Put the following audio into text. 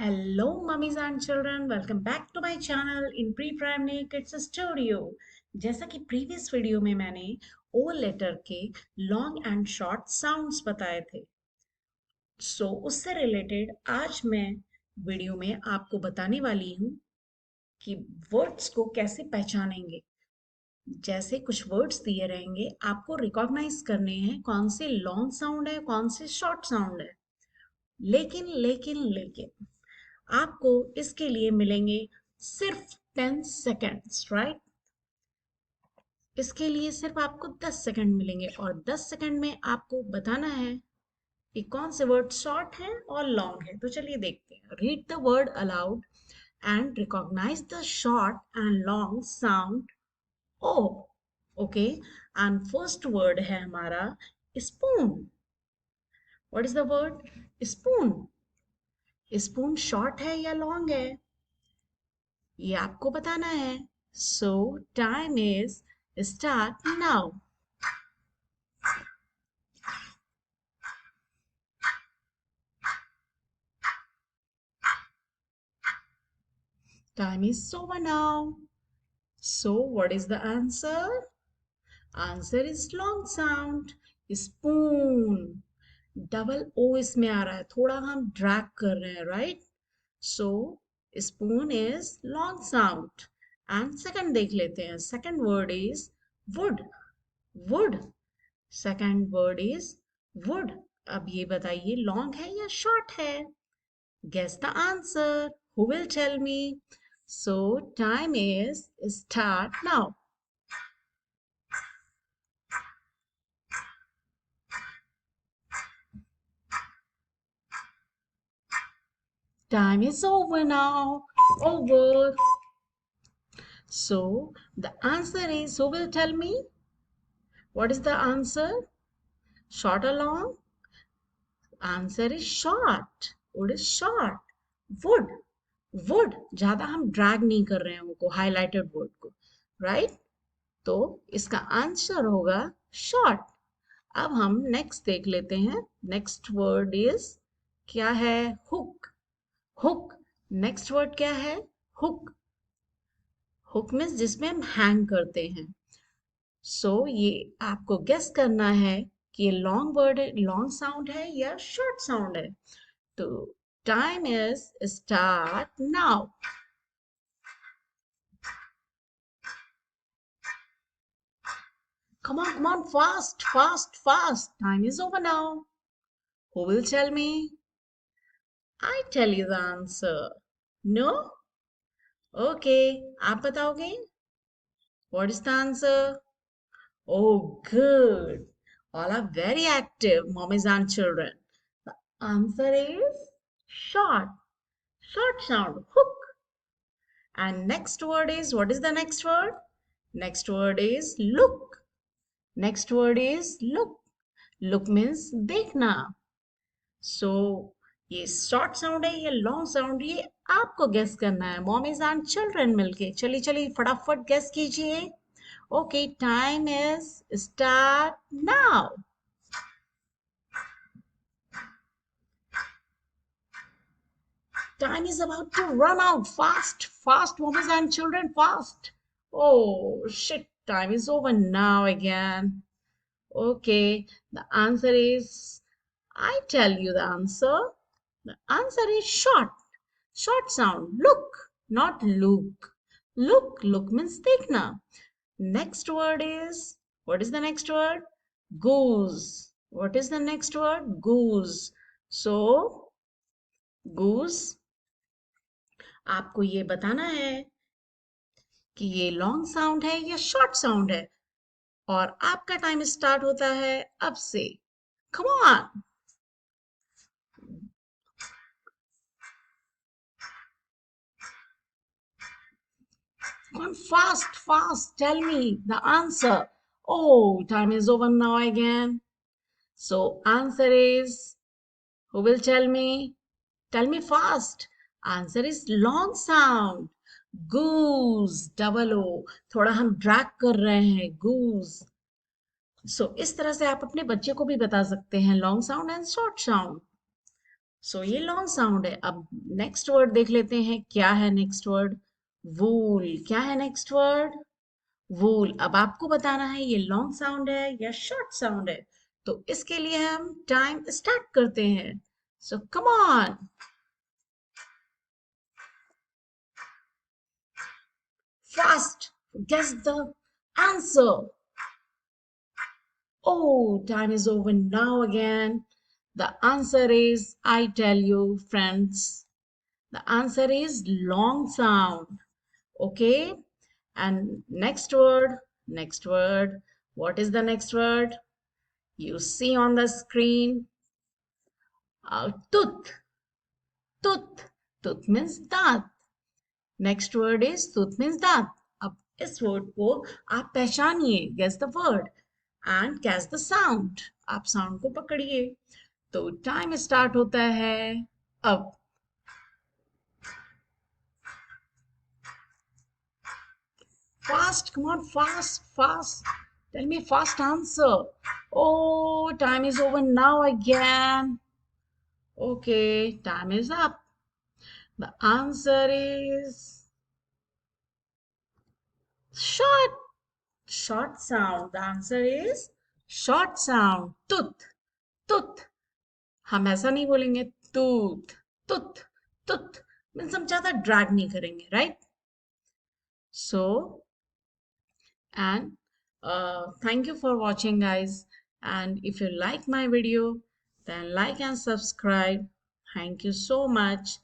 Hello, mummies and children. Welcome back to my channel in Pre-Primary Kids Studio. जैसा कि previous video में मैंने ओ letter के long and short sounds बताए थे, उससे रिलेटेड आज मैं वीडियो में आपको बताने वाली हूँ कि वर्ड्स को कैसे पहचानेंगे। जैसे कुछ वर्ड्स दिए रहेंगे, आपको रिकॉग्नाइज करने हैं कौन से लॉन्ग साउंड है, कौन से शॉर्ट साउंड है। लेकिन आपको इसके लिए मिलेंगे सिर्फ 10 सेकेंड्स, राइट। इसके लिए सिर्फ आपको 10 सेकेंड मिलेंगे और 10 सेकेंड में आपको बताना है कि कौन से वर्ड शॉर्ट है और लॉन्ग है। तो चलिए देखते हैं। Read the word aloud and recognise the short and long sound O. Okay, and first word है हमारा spoon. What is the word spoon? Spoon short है या लॉन्ग है, ये आपको बताना है। So time is start now. Time is over now. So what is the answer? Answer is long sound. Spoon. Double O इसमें आ रहा है, थोड़ा हम ड्रैग कर रहे हैं, right. So spoon is long sound. And second देख लेते हैं। Second word is would. Would. Second word is would. अब ये बताइए लॉन्ग है या शॉर्ट है? Guess the answer. Who will tell me? So time is start now. Time is over now. Over. So the answer is, who will tell me? What is the answer? Short or long? Answer is short. Wood is short. Wood. Wood. ज्यादा हम drag नहीं कर रहे हैं उनको, highlighted word को, right. तो इसका आंसर होगा शॉर्ट। अब हम नेक्स्ट देख लेते हैं। नेक्स्ट वर्ड इज क्या है? हुक। हुक। नेक्स्ट वर्ड क्या है? हुक। हुक मीन्स जिसमें हम हैंग करते हैं। ये आपको गेस करना है कि ये लॉन्ग वर्ड, लॉन्ग साउंड है या शॉर्ट साउंड है। तो time is start now. Come on, fast, fast, fast. Time is over now. Who will tell me? I tell you the answer. No? Okay, आप बताओगे? What is the answer? Oh, good. All are very active, mommies and children. The answer is short. Short sound, hook. And next word is, what is the next word? Next word is look. Next word is look. Look means देखना. So ये short sound है या long sound, ये आपको guess करना है, mommies and children मिलके। चलिए चलिए फटाफट गेस कीजिए। Okay, time is start now. Time is about to run out. Fast, fast, mothers and children, fast. Oh, shit, time is over now again. Okay, the answer is, I tell you the answer. The answer is short. Short sound. Look, not look. Look means देखना. Next word is, what is the next word? Goose. What is the next word? Goose. So, goose, आपको ये बताना है कि ये long sound है या short sound है। और आपका टाइम स्टार्ट होता है अब से। Come on. Come on, fast, fast. Tell me the answer. Oh, time is over now again. So answer is, who will tell me? Tell me fast. Answer is long sound. Goose, double O. थोड़ा हम drag कर रहे हैं, goose. इस तरह से आप अपने बच्चे को भी बता सकते हैं long sound and short sound. So ये लॉन्ग साउंड है। अब नेक्स्ट वर्ड देख लेते हैं, क्या है नेक्स्ट वर्ड? वूल। क्या है नेक्स्ट वर्ड? वूल। अब आपको बताना है ये लॉन्ग साउंड है या शॉर्ट साउंड है। तो इसके लिए हम टाइम स्टार्ट करते हैं। So come on, fast, guess the answer. Oh, time is over now again. The answer is, I tell you, friends, the answer is long sound. Okay? And next word, next word. What is the next word? You see on the screen, tooth, tooth. Tooth means दांत. Next word is tooth means दांत. अब इस word को आप पहचानिए, guess the word and catch the sound. आप sound को पकड़िए. तो टाइम स्टार्ट होता है अब. Fast, come on, fast fast. Tell me fast answer. Oh, time is over now again. Okay, time is up. The answer is short. Short sound. The answer is short sound. Tooth. Tooth. हम ऐसा नहीं बोलेंगे. Tooth. Tooth. Tooth. Means हम ज्यादा drag नहीं करेंगे, right? So, and thank you for watching, guys. And if you like my video, then like and subscribe. Thank you so much.